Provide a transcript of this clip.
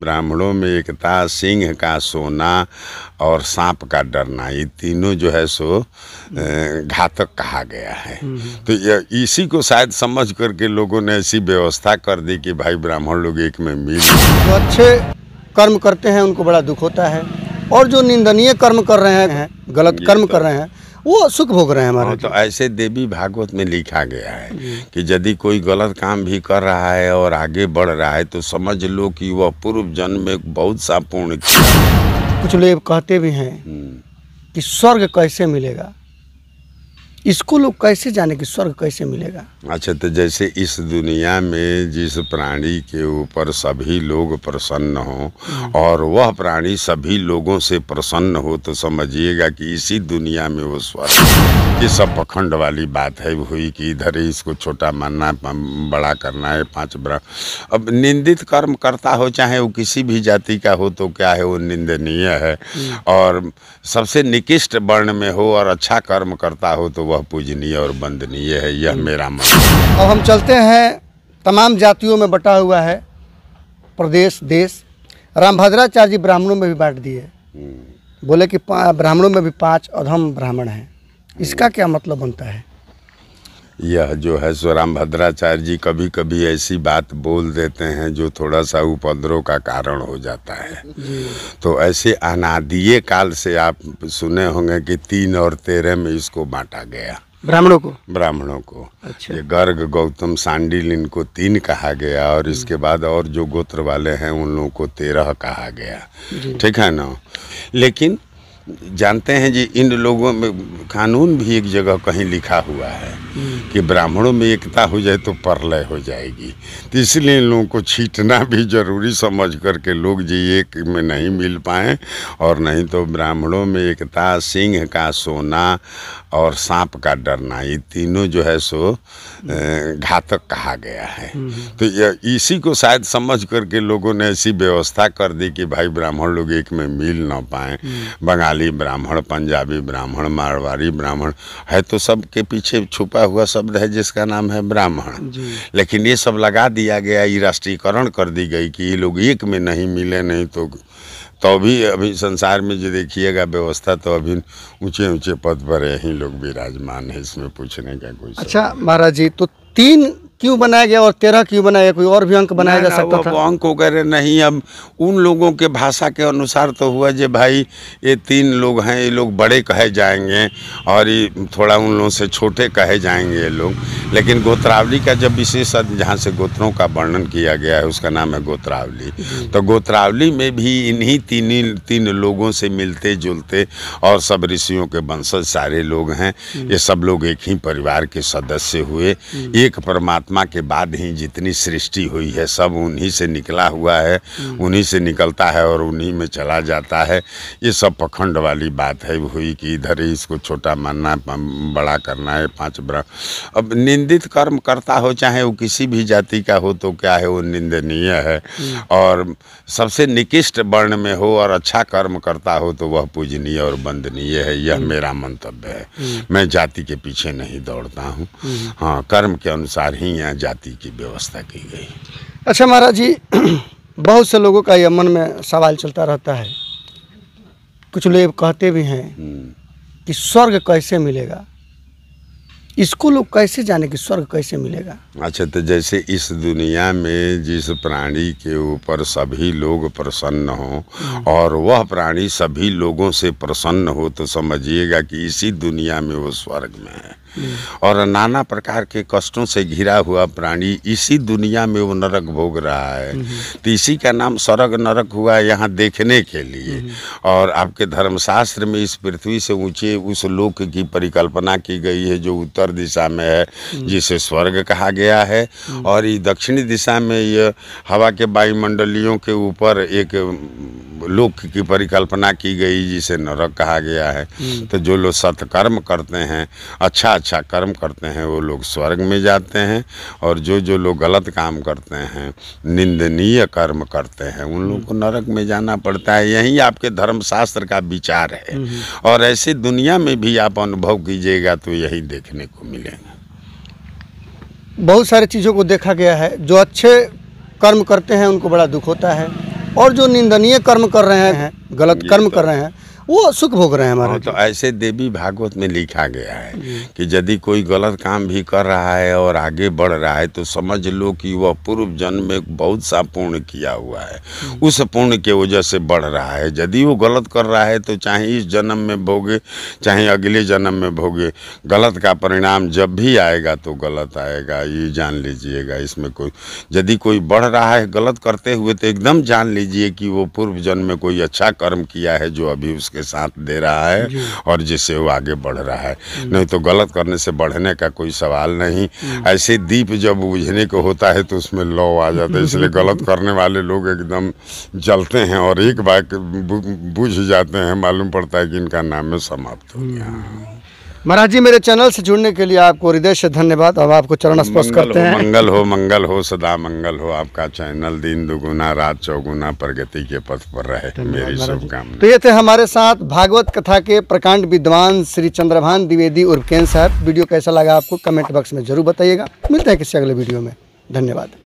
ब्राह्मणों में एकता, सिंह का सोना और सांप का डरना, ये तीनों जो है सो घातक कहा गया है। तो इसी को शायद समझ करके लोगों ने ऐसी व्यवस्था कर दी कि भाई ब्राह्मण लोग एक में मिल। जो अच्छे कर्म करते हैं उनको बड़ा दुख होता है, और जो निंदनीय कर्म कर रहे हैं, गलत कर्म कर रहे हैं, वो सुख भोग रहे हैं हमारे। तो ऐसे देवी भागवत में लिखा गया है कि यदि कोई गलत काम भी कर रहा है और आगे बढ़ रहा है तो समझ लो कि वह पूर्व जन्म में बहुत सा पुण्य किया। कुछ लोग कहते भी हैं कि स्वर्ग कैसे मिलेगा, इसको लोग कैसे जाने कि स्वर्ग कैसे मिलेगा। अच्छा, तो जैसे इस दुनिया में जिस प्राणी के ऊपर सभी लोग प्रसन्न हो और वह प्राणी सभी लोगों से प्रसन्न हो, तो समझिएगा कि इसी दुनिया में वो स्वर्ग। ये सब पखंड वाली बात है हुई कि इधर इसको छोटा मानना, बड़ा करना है। अब निंदित कर्म करता हो, चाहे वो किसी भी जाति का हो, तो क्या है वो निंदनीय है। और सबसे निकृष्ट वर्ण में हो और अच्छा कर्म करता हो तो वह पूजनीय और वंदनीय है। यह मेरा मन। अब हम चलते हैं, तमाम जातियों में बटा हुआ है प्रदेश देश। रामभद्राचार्य जी ब्राह्मणों में भी बांट दिए, बोले कि ब्राह्मणों में भी 5 अधम ब्राह्मण हैं। इसका क्या मतलब बनता है? यह जो है सो रामभद्राचार्य जी कभी कभी ऐसी बात बोल देते हैं जो थोड़ा सा उपद्रव का कारण हो जाता है। तो ऐसे अनादिये काल से आप सुने होंगे कि 3 और 13 में इसको बांटा गया, ब्राह्मणों को। अच्छा। ये गर्ग, गौतम, सांडिल, इनको 3 कहा गया, और इसके बाद और जो गोत्र वाले हैं उन लोगों को 13 कहा गया। ठीक है ना। लेकिन जानते हैं जी, इन लोगों में कानून भी एक जगह कहीं लिखा हुआ है कि ब्राह्मणों में एकता हो जाए तो प्रलय हो जाएगी। तो इसलिए इन लोगों को छींटना भी जरूरी समझ करके लोग जी एक में नहीं मिल पाए। और नहीं तो ब्राह्मणों में एकता, सिंह का सोना और सांप का डरना, ये तीनों जो है सो घातक कहा गया है। तो इसी को शायद समझ करके लोगों ने ऐसी व्यवस्था कर दी कि भाई ब्राह्मण लोग एक में मिल ना पाए। बंगाली ब्राह्मण, पंजाबी ब्राह्मण, मारवाड़ी ब्राह्मण है, तो सब के पीछे छुपा हुआ शब्द है जिसका नाम है ब्राह्मण। लेकिन ये सब लगा दिया गया, ये राष्ट्रीयकरण कर दी गई कि ये लोग एक में नहीं मिले। नहीं तो अभी संसार में जो देखिएगा व्यवस्था, तो अभी ऊंचे ऊंचे पद पर यही लोग विराजमान है, इसमें पूछने का कोई। अच्छा महाराज जी, तो 3 क्यों बनाया गया और 13 क्यों बनाया गया? कोई और भी अंक बनाया जा सकता था? अंक वगैरह नहीं। अब उन लोगों के भाषा के अनुसार तो हुआ जे भाई ये 3 लोग हैं, ये लोग बड़े कहे जाएंगे और ये थोड़ा उन लोगों से छोटे कहे जाएंगे ये लोग। लेकिन गोत्रावली का जब विशेष जहाँ से गोत्रों का वर्णन किया गया है उसका नाम है गोत्रावली। तो गोत्रावली में भी इन्हीं 3 लोगों से मिलते जुलते और सब ऋषियों के वंशज सारे लोग हैं। ये सब लोग एक ही परिवार के सदस्य हुए। एक परमात्मा के बाद ही जितनी सृष्टि हुई है सब उन्हीं से निकला हुआ है, उन्हीं से निकलता है और उन्हीं में चला जाता है। ये सब पखंड वाली बात है हुई कि इधर इसको छोटा मानना, बड़ा करना है। 5 अब निंदित कर्म करता हो, चाहे वो किसी भी जाति का हो, तो क्या है वो निंदनीय है। और सबसे निकृष्ट वर्ण में हो और अच्छा कर्म करता हो तो वह पूजनीय और वंदनीय है। यह मेरा मंतव्य है। मैं जाति के पीछे नहीं दौड़ता हूँ। हाँ, कर्म के अनुसार ही यहाँ जाति की व्यवस्था की गई। अच्छा महाराज जी, बहुत से लोगों का यह मन में सवाल चलता रहता है, कुछ लोग कहते भी हैं कि स्वर्ग कैसे मिलेगा, इसको लोग कैसे जाने कि स्वर्ग कैसे मिलेगा। अच्छा, तो जैसे इस दुनिया में जिस प्राणी के ऊपर सभी लोग प्रसन्न हो और वह प्राणी सभी लोगों से प्रसन्न हो, तो समझिएगा कि इसी दुनिया में वो स्वर्ग में है। और नाना प्रकार के कष्टों से घिरा हुआ प्राणी इसी दुनिया में वो नरक भोग रहा है। तो इसी का नाम स्वर्ग नरक हुआ यहाँ देखने के लिए। और आपके धर्मशास्त्र में इस पृथ्वी से ऊंचे उस लोक की परिकल्पना की गई है जो उत्तर दिशा में है, जिसे स्वर्ग कहा गया है। और ये दक्षिणी दिशा में ये हवा के वायुमंडलियों के ऊपर एक लोक की परिकल्पना की गई जिसे नरक कहा गया है। तो जो लोग सत्कर्म करते हैं, अच्छा कर्म करते हैं, वो लोग स्वर्ग में जाते हैं। और जो लोग गलत काम करते हैं, निंदनीय कर्म करते हैं, उन लोगों को नरक में जाना पड़ता है। यही आपके धर्मशास्त्र का विचार है। और ऐसे दुनिया में भी आप अनुभव कीजिएगा तो यही देखने को मिलेगा। बहुत सारी चीज़ों को देखा गया है, जो अच्छे कर्म करते हैं उनको बड़ा दुख होता है, और जो निंदनीय कर्म कर रहे हैं, गलत कर्म कर रहे हैं, वो सुख भोग रहे हैं हमारे। तो ऐसे देवी भागवत में लिखा गया है कि यदि कोई गलत काम भी कर रहा है और आगे बढ़ रहा है तो समझ लो कि वह पूर्व जन्म में बहुत सा पुण्य किया हुआ है, उस पुण्य के वजह से बढ़ रहा है। यदि वो गलत कर रहा है तो चाहे इस जन्म में भोगे चाहे अगले जन्म में भोगे, गलत का परिणाम जब भी आएगा तो गलत आएगा, ये जान लीजिएगा। इसमें कोई यदि कोई बढ़ रहा है गलत करते हुए तो एकदम जान लीजिए कि वो पूर्व जन्म में कोई अच्छा कर्म किया है जो अभी उसके साथ दे रहा है और जिससे वो आगे बढ़ रहा है। नहीं तो गलत करने से बढ़ने का कोई सवाल नहीं। ऐसे दीप जब बुझने को होता है तो उसमें लौ आ जाता है, इसलिए गलत करने वाले लोग एकदम जलते हैं और एक बार बुझ जाते हैं, मालूम पड़ता है कि इनका नाम में समाप्त हो गया। महाराज जी, मेरे चैनल से जुड़ने के लिए आपको हृदय से धन्यवाद। अब आपको चरण स्पर्श करते हैं। मंगल हो सदा मंगल हो। आपका चैनल दिन दुगुना रात चौगुना प्रगति के पथ पर रहे, मेरी शुभकामना। तो ये थे हमारे साथ भागवत कथा के प्रकांड विद्वान श्री चंद्रभान द्विवेदी उर्फ केन साहब। वीडियो कैसा लगा आपको कमेंट बॉक्स में जरूर बताइएगा। मिलते हैं किसी अगले वीडियो में। धन्यवाद।